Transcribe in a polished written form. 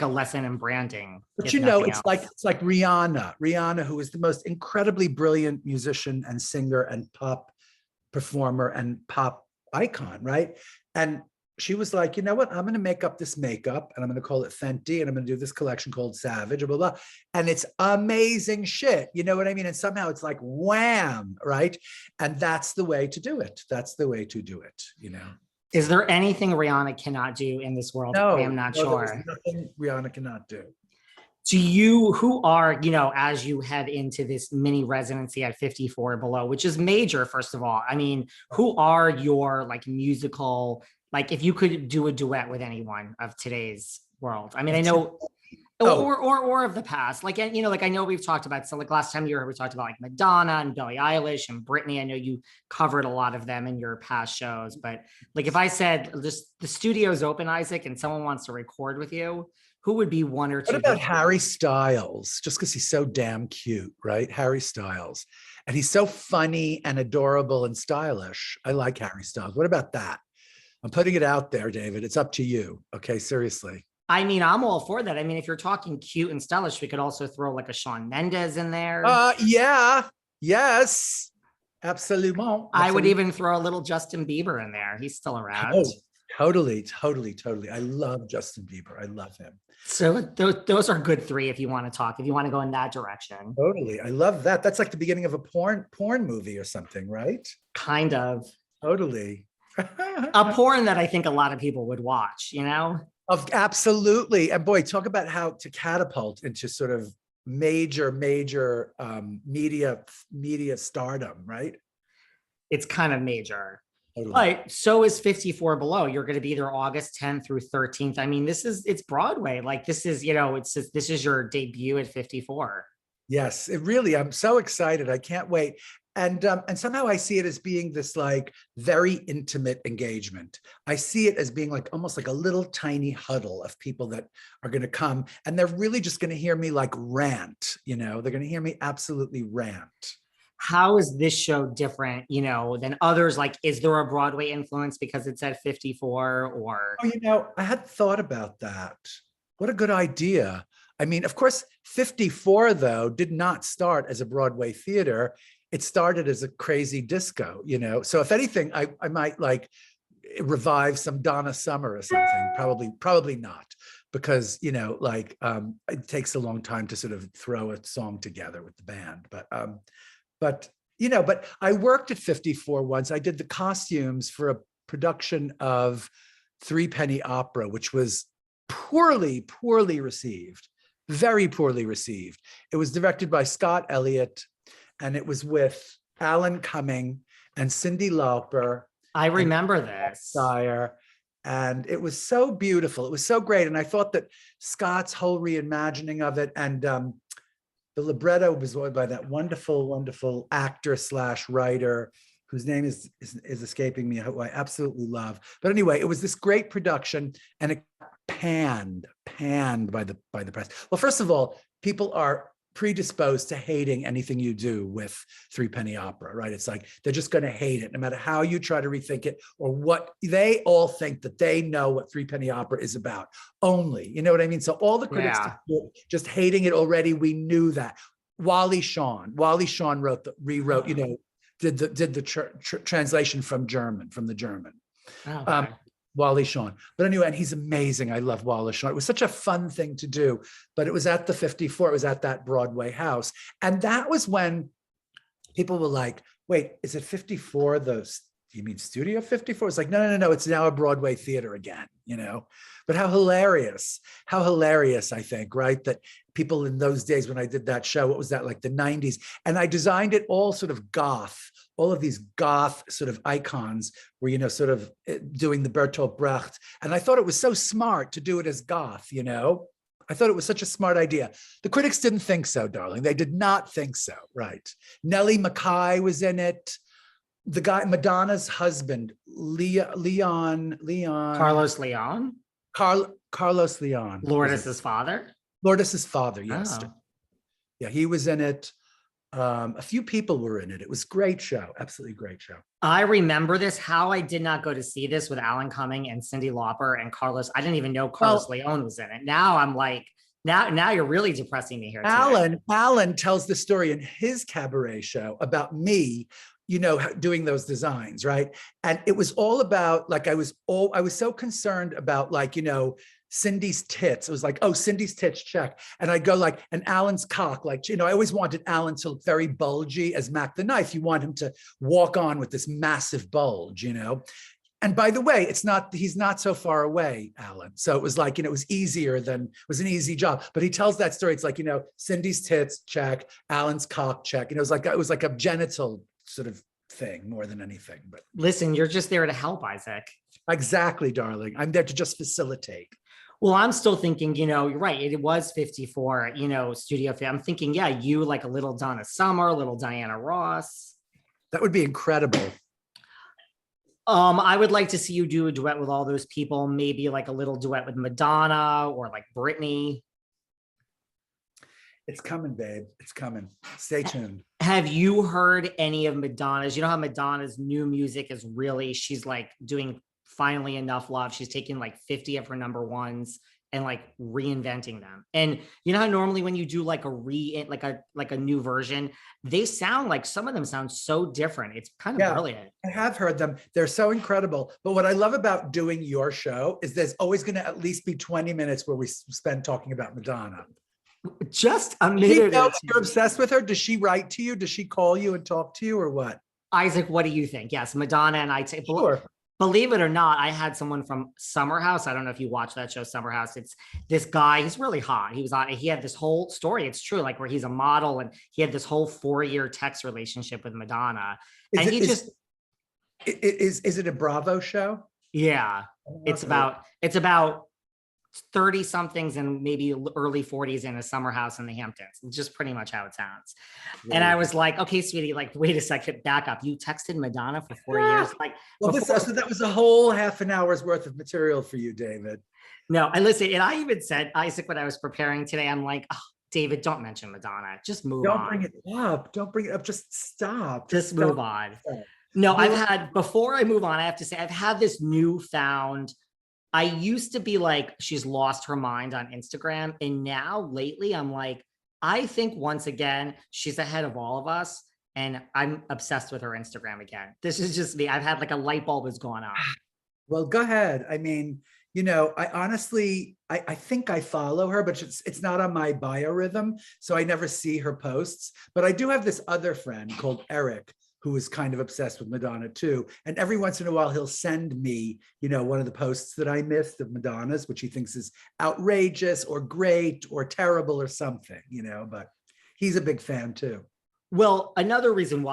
a lesson in branding. But you know, it's like Rihanna, who is the most incredibly brilliant musician and singer and pop performer and pop icon, right? And she was like, you know what? I'm going to make up this makeup and I'm going to call it Fenty and I'm going to do this collection called Savage, blah, blah, blah. And it's amazing shit. You know what I mean? And somehow it's like, wham, right? And that's the way to do it. That's the way to do it, you know? Is there anything Rihanna cannot do in this world? No, I am not sure. There's nothing Rihanna cannot do. To you, who are, you know, as you head into this mini residency at 54 Below, which is major, first of all, I mean, who are your like musical, like if you could do a duet with anyone of today's world? I mean, I know, or of the past, like, you know, like I know we've talked about, so like last time you were here, we talked about like Madonna and Billie Eilish and Britney. I know you covered a lot of them in your past shows, but like if I said just the studio's open, Issac, and someone wants to record with you, who would be one or two? What about Harry Styles? Just because he's so damn cute, right? Harry Styles. And he's so funny and adorable and stylish. I like Harry Styles. What about that? I'm putting it out there, David. It's up to you. Okay, seriously. I mean, I'm all for that. I mean, if you're talking cute and stylish, we could also throw like a Shawn Mendes in there. Yeah. Yes. Absolutely. I would even throw a little Justin Bieber in there. He's still around. Oh, totally. I love Justin Bieber. I love him. So those are good three if you want to talk, if you want to go in that direction. Totally. I love that. That's like the beginning of a porn movie or something, right? Kind of. Totally. A porn that I think a lot of people would watch, you know? Absolutely. And boy, talk about how to catapult into sort of major media stardom, right? It's kind of major. Totally. Right. So is 54 Below. You're going to be there August 10th through 13th. I mean, it's Broadway. Like this is, you know, this is your debut at 54. Yes, it really, I'm so excited. I can't wait. And somehow I see it as being this like very intimate engagement. I see it as being like almost like a little tiny huddle of people that are going to come and they're really just going to hear me like rant, you know, they're going to hear me absolutely rant. How is this show different, you know, than others? Like, is there a Broadway influence because it's at 54 or? Oh, you know, I hadn't thought about that. What a good idea. I mean, of course, 54 though did not start as a Broadway theater. It started as a crazy disco, you know? So if anything, I might like revive some Donna Summer or something. Probably not, because, you know, like it takes a long time to sort of throw a song together with the band. But you know, but I worked at 54 once. I did the costumes for a production of Three Penny Opera, which was poorly received, very poorly received. It was directed by Scott Elliott, and it was with Alan Cumming and Cyndi Lauper. I remember this. Sire. And it was so beautiful. It was so great. And I thought that Scott's whole reimagining of it, and the libretto was by that wonderful actor / writer whose name is escaping me, who I absolutely love. But anyway, it was this great production, and it panned by the press. Well, first of all, people are predisposed to hating anything you do with Three Penny Opera, right? It's like they're just going to hate it, no matter how you try to rethink it or what. They all think that they know what Three Penny Opera is about only, you know what I mean? So all the critics just hating it already. We knew that. Wally Shawn rewrote, you know, did the translation from the German. Okay. Wally Shawn. But anyway, and he's amazing. I love Wally Shawn. It was such a fun thing to do, but it was at the 54, it was at that Broadway house. And that was when people were like, wait, is it 54? You mean Studio 54? It's like, no, it's now a Broadway theater again, you know? But how hilarious, I think, right? That people in those days when I did that show, what was that, like the 90s? And I designed it all sort of goth. All of these goth sort of icons were, you know, sort of doing the Bertolt Brecht. And I thought it was so smart to do it as goth, you know? I thought it was such a smart idea. The critics didn't think so, darling. They did not think so, right? Nellie Mackay was in it. The guy, Madonna's husband, Carlos Leon? Carlos Leon. Lourdes's father? Lourdes's father, yes. Oh. Yeah, he was in it. A few people were in it. It was a great show, absolutely great show. I remember this. How I did not go to see this with Alan Cumming and Cyndi Lauper and Carlos. I didn't even know Carlos Leon was in it. Now I'm like, now you're really depressing me here. Alan tells the story in his cabaret show about me, you know, doing those designs, right? And it was all about like I was so concerned about like, you know, Cindy's tits. It was like, oh, Cindy's tits, check. And I go like, and Alan's cock, like, you know, I always wanted Alan to look very bulgy as Mac the Knife. You want him to walk on with this massive bulge, you know? And by the way, he's not so far away, Alan. So it was like, you know, it was an easy job. But he tells that story. It's like, you know, Cindy's tits, check, Alan's cock, check. You know, it was like a genital sort of thing more than anything. But listen, you're just there to help, Isaac. Exactly, darling. I'm there to just facilitate. Well, I'm still thinking, you know, you're right. It was 54, you know, studio. I'm thinking, yeah, you like a little Donna Summer, a little Diana Ross. That would be incredible. I would like to see you do a duet with all those people, maybe like a little duet with Madonna or like Britney. It's coming, babe. It's coming. Stay tuned. Have you heard any of Madonna's? You know how Madonna's new music is really, she's like doing Finally Enough Love. She's taking like 50 of her number ones and like reinventing them. And you know how normally when you do like a new version, they sound like, some of them sound so different. It's kind of brilliant. I have heard them. They're so incredible. But what I love about doing your show is there's always going to at least be 20 minutes where we spend talking about Madonna. Just a minute. You're obsessed with her. Does she write to you? Does she call you and talk to you or what? Isaac, what do you think? Yes, Madonna and I take. Sure. Believe it or not, I had someone from Summer House. I don't know if you watch that show, Summer House. It's this guy. He's really hot. He had this whole story. It's true, like where he's a model and he had this whole 4-year text relationship with Madonna. Is it a Bravo show? Yeah, it's about 30 somethings and maybe early 40s in a summer house in the Hamptons. It's just pretty much how it sounds. Really? And I was like, okay, sweetie, like, wait a second, back up. You texted Madonna for 4 years. Like, well, so that was a whole half an hour's worth of material for you, David. No, and listen, and I even said, Isaac, when I was preparing today, I'm like, oh, David, don't mention Madonna. Just move on. Don't bring it up. Don't bring it up. Just stop. Just move on. No, before I move on, I have to say, I've had this newfound, I used to be like, she's lost her mind on Instagram. And now lately I'm like, I think once again, she's ahead of all of us. And I'm obsessed with her Instagram again. This is just me. I've had like a light bulb has gone on. Well, go ahead. I mean, you know, I honestly, I think I follow her, but it's not on my biorhythm. So I never see her posts. But I do have this other friend called Eric, who is kind of obsessed with Madonna too. And every once in a while, he'll send me, you know, one of the posts that I missed of Madonna's, which he thinks is outrageous or great or terrible or something, you know, but he's a big fan too. Well, another reason why